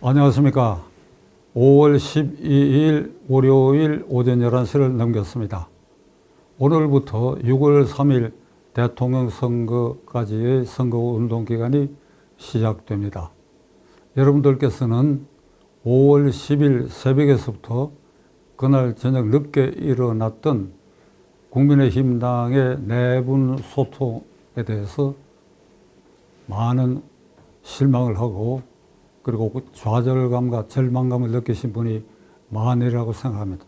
안녕하십니까. 5월 12일 월요일 오전 11시를 넘겼습니다. 오늘부터 6월 3일 대통령 선거까지의 선거운동 기간이 시작됩니다. 여러분들께서는 5월 10일 새벽에서부터 그날 저녁 늦게 일어났던 국민의힘당의 내분 소통에 대해서 많은 실망을 하고 그리고 좌절감과 절망감을 느끼신 분이 많으리라고 생각합니다.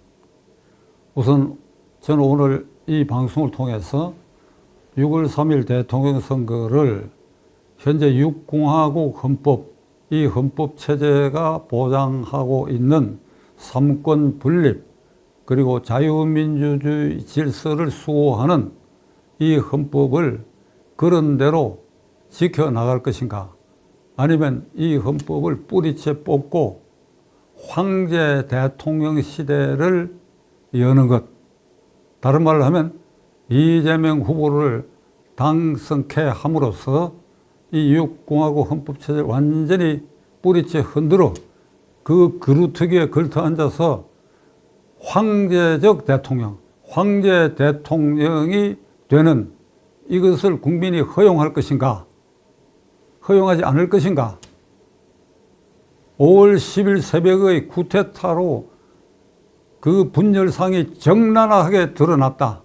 우선 저는 오늘 이 방송을 통해서 6월 3일 대통령 선거를 현재 6공화국 헌법, 이 헌법 체제가 보장하고 있는 삼권 분립 그리고 자유민주주의 질서를 수호하는 이 헌법을 그런대로 지켜나갈 것인가, 아니면 이 헌법을 뿌리채 뽑고 황제 대통령 시대를 여는 것, 다른 말로 하면 이재명 후보를 당선케 함으로써 이 6공화국 헌법체제를 완전히 뿌리채 흔들어 그 그루터기에 걸터 앉아서 황제적 대통령, 황제 대통령이 되는 이것을 국민이 허용할 것인가, 허용하지 않을 것인가. 5월 10일 새벽의 쿠데타로 그 분열상이 적나라하게 드러났다.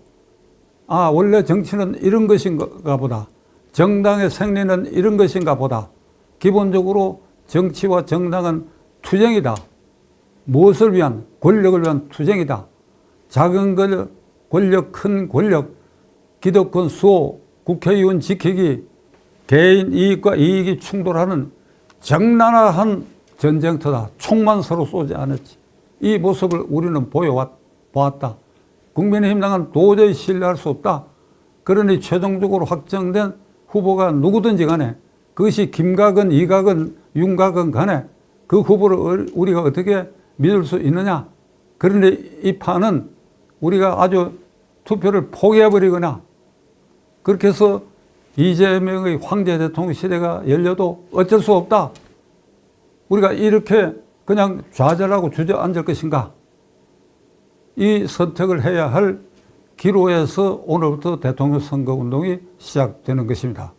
아, 원래 정치는 이런 것인가 보다. 정당의 생리는 이런 것인가 보다. 기본적으로 정치와 정당은 투쟁이다. 무엇을 위한? 권력을 위한 투쟁이다. 작은 권력, 큰 권력, 기득권 수호, 국회의원 지키기, 개인 이익과 이익이 충돌하는 적나라한 전쟁터다. 총만 서로 쏘지 않았지. 이 모습을 우리는 보았다. 국민의힘당은 도저히 신뢰할 수 없다. 그러니 최종적으로 확정된 후보가 누구든지 간에, 그것이 김각은, 이각은, 윤각은 간에 그 후보를 우리가 어떻게 믿을 수 있느냐. 그런데 이 판은 우리가 아주 투표를 포기해버리거나 그렇게 해서 이재명의 황제 대통령 시대가 열려도 어쩔 수 없다. 우리가 이렇게 그냥 좌절하고 주저앉을 것인가. 이 선택을 해야 할 기로에서 오늘부터 대통령 선거운동이 시작되는 것입니다.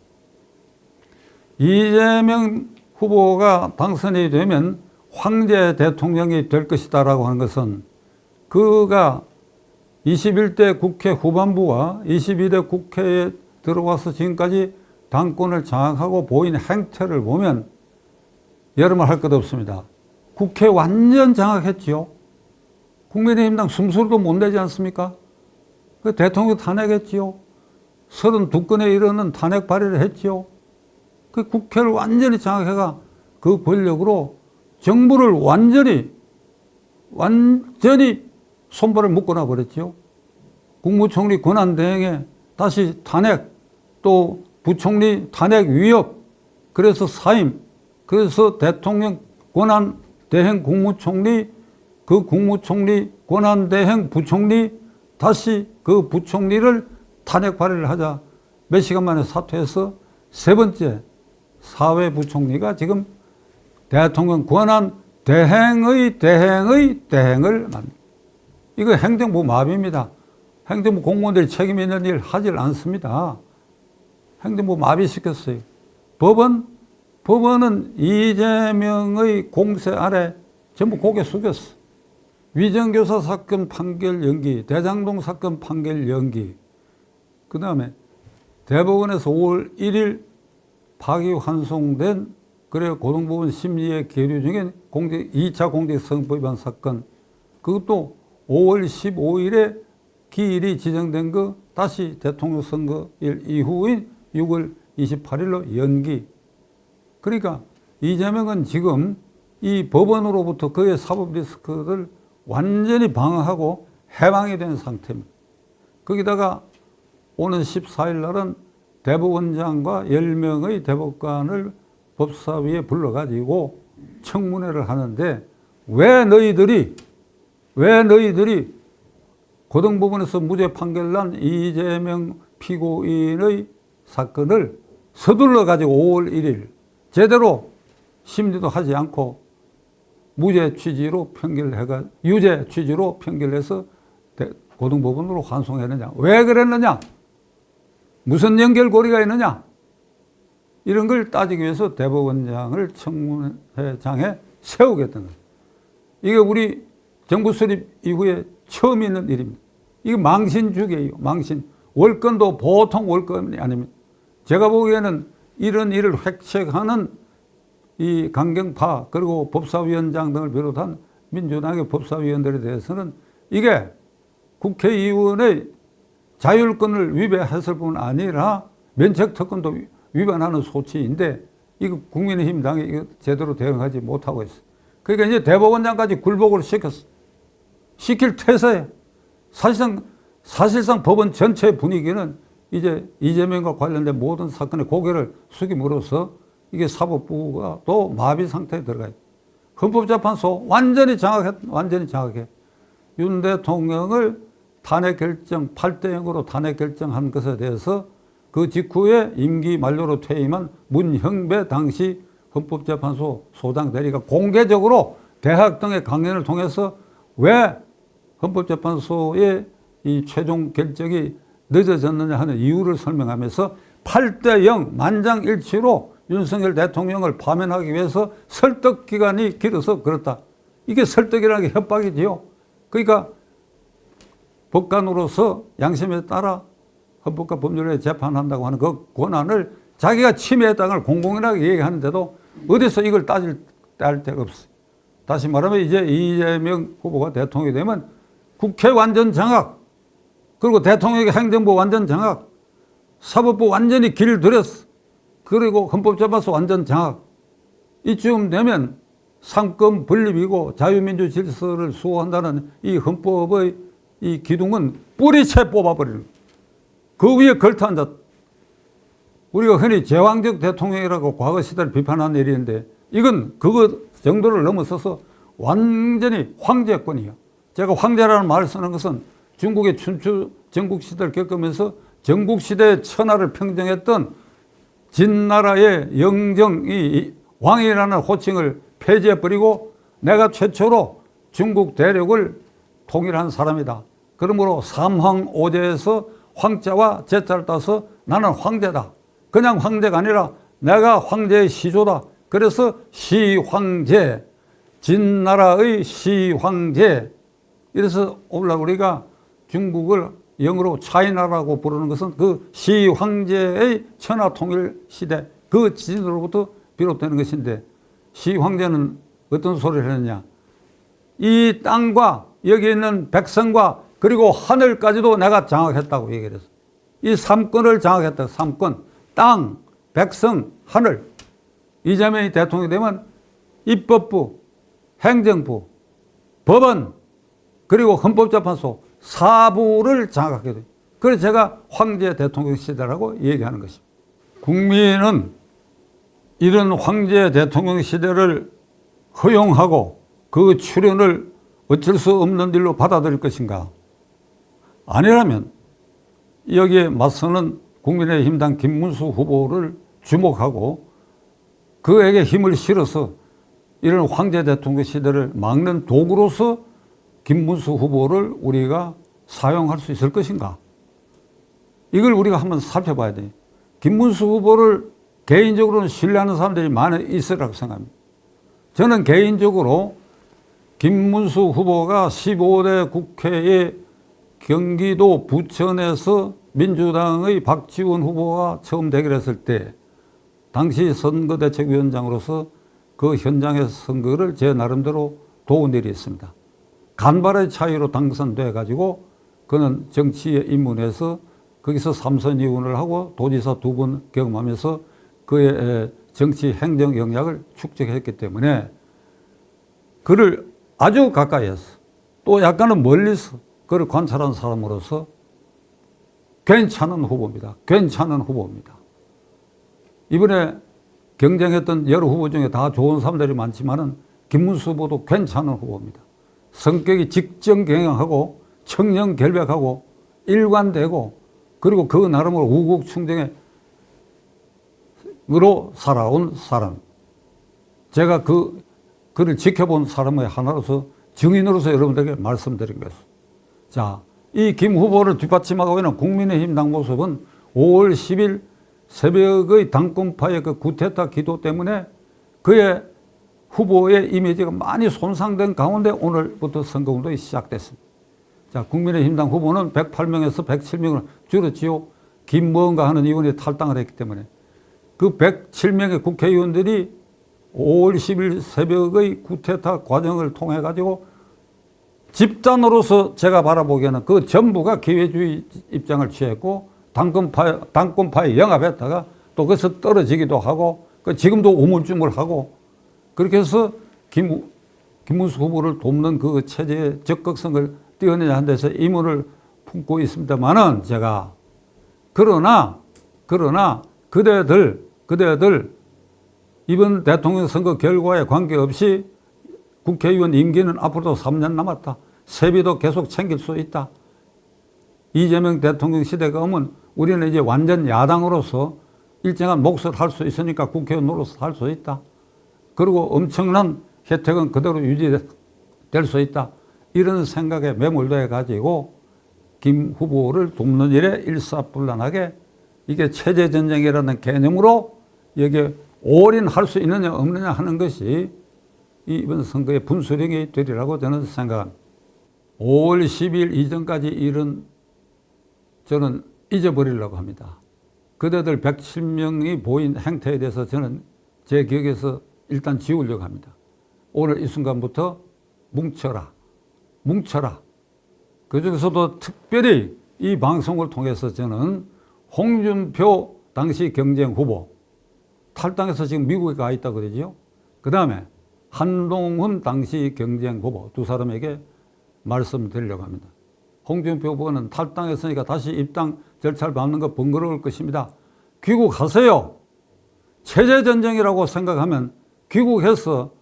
이재명 후보가 당선이 되면 황제 대통령이 될 것이다라고 하는 것은 그가 21대 국회 후반부와 22대 국회에 들어와서 지금까지 당권을 장악하고 보인 행태를 보면 여러 말 할 것 없습니다. 국회 완전 장악했지요. 국민의힘당 숨소리도 못 내지 않습니까? 그 대통령 탄핵했지요. 32건에 이르는 탄핵 발의를 했지요. 그 국회를 완전히 장악해가 그 권력으로 정부를 완전히 손발을 묶어놔 버렸지요. 국무총리 권한대행에 다시 탄핵, 또 부총리 탄핵 위협, 그래서 사임, 그래서 대통령 권한대행 국무총리, 그 국무총리 권한대행 부총리, 다시 그 부총리를 탄핵 발의를 하자 몇 시간 만에 사퇴해서 세 번째 사회부총리가 지금 대통령 권한대행의 대행을 만듭니다. 이거 행정부 마비입니다. 행정부 공무원들이 책임 있는 일 하질 않습니다. 행정부 마비시켰어요. 법원은 이재명의 공세 아래 전부 고개 숙였어. 위정교사 사건 판결 연기, 대장동 사건 판결 연기, 그 다음에 대법원에서 5월 1일 파기환송된 그래 고등법원 심리에 계류 중인 2차 공직선거법 위반 사건, 그것도 5월 15일에 기일이 지정된 거 다시 대통령 선거일 이후인 6월 28일로 연기. 그러니까 이재명은 지금 이 법원으로부터 그의 사법 리스크를 완전히 방어하고 해방이 된 상태입니다. 거기다가 오는 14일 날은 대법원장과 10명의 대법관을 법사위에 불러가지고 청문회를 하는데 왜 너희들이 고등법원에서 무죄 판결 난 이재명 피고인의 사건을 서둘러 가지고 5월 1일 제대로 심리도 하지 않고 무죄 취지로 유죄 취지로 판결해서 고등법원으로 환송했느냐? 왜 그랬느냐? 무슨 연결고리가 있느냐? 이런 걸 따지기 위해서 대법원장을 청문회장에 세우겠다는 거예요. 이게 우리 정부 수립 이후에 처음 있는 일입니다. 이게 망신주기예요. 망신. 월권도 보통 월권이 아닙니다. 제가 보기에는 이런 일을 획책하는 이 강경파 그리고 법사위원장 등을 비롯한 민주당의 법사위원들에 대해서는 이게 국회의원의 자율권을 위배했을 뿐 아니라 면책특권도 위반하는 소치인데 이거 국민의힘당이 이거 제대로 대응하지 못하고 있어요. 그러니까 이제 대법원장까지 굴복을 시켰어. 시킬 태세에 사실상 법원 전체 분위기는 이제 이재명과 관련된 모든 사건의 고개를 숙임으로써 이게 사법부가 또 마비 상태에 들어가요. 헌법재판소 완전히 장악해. 윤 대통령을 탄핵 결정 8대0으로 탄핵 결정한 것에 대해서 그 직후에 임기 만료로 퇴임한 문형배 당시 헌법재판소 소장 대리가 공개적으로 대학 등의 강연을 통해서 왜 헌법재판소의 이 최종 결정이 늦어졌느냐 하는 이유를 설명하면서 8대0 만장일치로 윤석열 대통령을 파면하기 위해서 설득 기간이 길어서 그렇다. 이게 설득이라는 게 협박이지요. 그러니까 법관으로서 양심에 따라 헌법과 법률에 재판한다고 하는 그 권한을 자기가 침해했다는 걸 공공연하게 얘기하는데도 어디서 이걸 따질 데가 없어요. 다시 말하면 이제 이재명 후보가 대통령이 되면 국회 완전 장악, 그리고 대통령의 행정부 완전 장악, 사법부 완전히 길을 들였어. 그리고 헌법재판소 완전 장악. 이쯤 되면 상권 분립이고 자유민주 질서를 수호한다는 이 헌법의 이 기둥은 뿌리채 뽑아버리는 거예요. 그 위에 걸터앉았다. 우리가 흔히 제왕적 대통령이라고 과거 시대를 비판하는 일인데 이건 그거 정도를 넘어서서 완전히 황제권이에요. 제가 황제라는 말을 쓰는 것은 중국의 춘추 전국시대를 겪으면서 전국시대의 천하를 평정했던 진나라의 영정이 왕이라는 호칭을 폐지해버리고 내가 최초로 중국 대륙을 통일한 사람이다. 그러므로 삼황오제에서 황자와 제자를 따서 나는 황제다. 그냥 황제가 아니라 내가 황제의 시조다. 그래서 시황제, 진나라의 시황제. 이래서 오늘날 우리가 중국을 영어로 차이나라고 부르는 것은 그 시황제의 천하통일 시대, 그 지진으로부터 비롯되는 것인데 시황제는 어떤 소리를 했느냐. 이 땅과 여기 있는 백성과 그리고 하늘까지도 내가 장악했다고 얘기를 했어. 이 삼권을 장악했다. 삼권, 땅, 백성, 하늘. 이재명이 대통령이 되면 입법부, 행정부, 법원, 그리고 헌법재판소 사부를 장악하게 돼요. 그래서 제가 황제 대통령 시대라고 얘기하는 것입니다. 국민은 이런 황제 대통령 시대를 허용하고 그 출현을 어쩔 수 없는 일로 받아들일 것인가? 아니라면 여기에 맞서는 국민의힘당 김문수 후보를 주목하고 그에게 힘을 실어서 이런 황제 대통령 시대를 막는 도구로서 김문수 후보를 우리가 사용할 수 있을 것인가? 이걸 우리가 한번 살펴봐야 돼요. 김문수 후보를 개인적으로는 신뢰하는 사람들이 많이 있으라고 생각합니다. 저는 개인적으로 김문수 후보가 15대 국회에 경기도 부천에서 민주당의 박지원 후보와 처음 대결했을 때 당시 선거대책위원장으로서 그 현장의 선거를 제 나름대로 도운 일이 있습니다. 간발의 차이로 당선돼 가지고 그는 정치에 입문해서 거기서 3선 2원을 하고 도지사 2번 경험하면서 그의 정치 행정 영역을 축적했기 때문에 그를 아주 가까이에서 또 약간은 멀리서 그를 관찰한 사람으로서 괜찮은 후보입니다. 괜찮은 후보입니다. 이번에 경쟁했던 여러 후보 중에 다 좋은 사람들이 많지만은 김문수 후보도 괜찮은 후보입니다. 성격이 직정 경영하고 청렴 결백하고 일관되고 그리고 그 나름으로 우국충정으로 살아온 사람. 제가 그 그를 지켜본 사람의 하나로서 증인으로서 여러분들에게 말씀드린 것입니다. 자, 이 김 후보를 뒷받침하고 있는 국민의힘당 모습은 5월 10일 새벽의 당권파의 그 구테타 기도 때문에 그의 후보의 이미지가 많이 손상된 가운데 오늘부터 선거운동이 시작됐습니다. 자, 국민의힘당 후보는 108명에서 107명을 줄였지요. 김무언가 하는 의원이 탈당을 했기 때문에 그 107명의 국회의원들이 5월 10일 새벽의 구테타 과정을 통해 가지고 집단으로서 제가 바라보기에는 그 전부가 기회주의 입장을 취했고 당권파에 영합했다가 또 거기서 떨어지기도 하고 지금도 우물쭈물하고 그렇게 해서 김문수 후보를 돕는 그 체제의 적극성을 띄어내야 한다 해서 의문을 품고 있습니다만은 제가 그러나 그대들 이번 대통령 선거 결과에 관계없이 국회의원 임기는 앞으로도 3년 남았다. 세비도 계속 챙길 수 있다. 이재명 대통령 시대가 오면 우리는 이제 완전 야당으로서 일정한 몫을 할 수 있으니까 국회의원으로서 할 수 있다. 그리고 엄청난 혜택은 그대로 유지될 수 있다. 이런 생각에 매몰돼 가지고 김 후보를 돕는 일에 일사불란하게 이게 체제전쟁이라는 개념으로 여기에 올인할 수 있느냐 없느냐 하는 것이 이번 선거의 분수령이 되리라고 저는 생각합니다. 5월 10일 이전까지 일은 저는 잊어버리려고 합니다. 그대들 107명이 보인 행태에 대해서 저는 제 기억에서 일단 지우려고 합니다. 오늘 이 순간부터 뭉쳐라. 그중에서도 특별히 이 방송을 통해서 저는 홍준표 당시 경쟁 후보 탈당해서 지금 미국에 가 있다 그러죠. 그 다음에 한동훈 당시 경쟁 후보 두 사람에게 말씀드리려고 합니다. 홍준표 후보는 탈당했으니까 다시 입당 절차를 밟는 거 번거로울 것입니다. 귀국하세요. 체제전쟁이라고 생각하면 귀국해서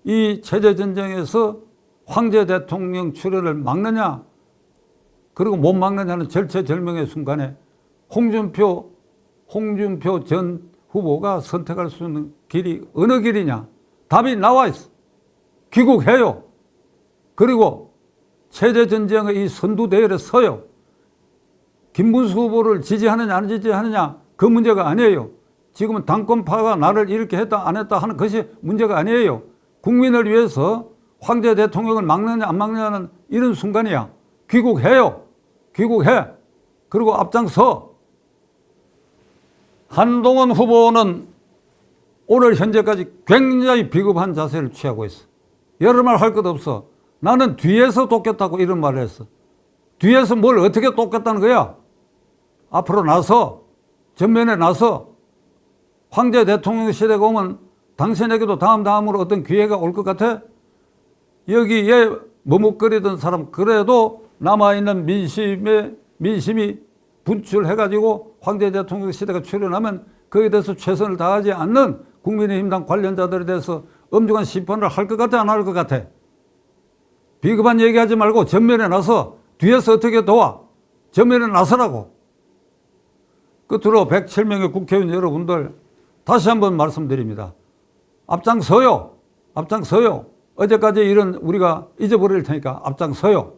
이 체제전쟁에서 황제 대통령 출연을 막느냐 그리고 못 막느냐는 절체절명의 순간에 홍준표 전 후보가 선택할 수 있는 길이 어느 길이냐 답이 나와 있어. 귀국해요. 그리고 체제전쟁의 이 선두대열에 서요. 김문수 후보를 지지하느냐 안 지지하느냐 그 문제가 아니에요. 지금은 당권파가 나를 이렇게 했다 안 했다 하는 것이 문제가 아니에요. 국민을 위해서 황제 대통령을 막느냐 안 막느냐는 이런 순간이야. 귀국해요. 귀국해. 그리고 앞장서. 한동훈 후보는 오늘 현재까지 굉장히 비겁한 자세를 취하고 있어. 여러 말 할 것 없어. 나는 뒤에서 돕겠다고 이런 말을 했어. 뒤에서 뭘 어떻게 돕겠다는 거야? 앞으로 나서 전면에 나서 황제 대통령 시대가 오면 당신에게도 다음으로 어떤 기회가 올 것 같아? 여기에 머뭇거리던 사람 그래도 남아있는 민심이 분출해가지고 황제 대통령 시대가 출현하면 거기에 대해서 최선을 다하지 않는 국민의힘당 관련자들에 대해서 엄중한 심판을 할 것 같아 안 할 것 같아? 비겁한 얘기하지 말고 전면에 나서 뒤에서 어떻게 도와? 전면에 나서라고. 끝으로 107명의 국회의원 여러분들 다시 한번 말씀드립니다. 앞장서요. 어제까지 일은 우리가 잊어버릴 테니까 앞장서요.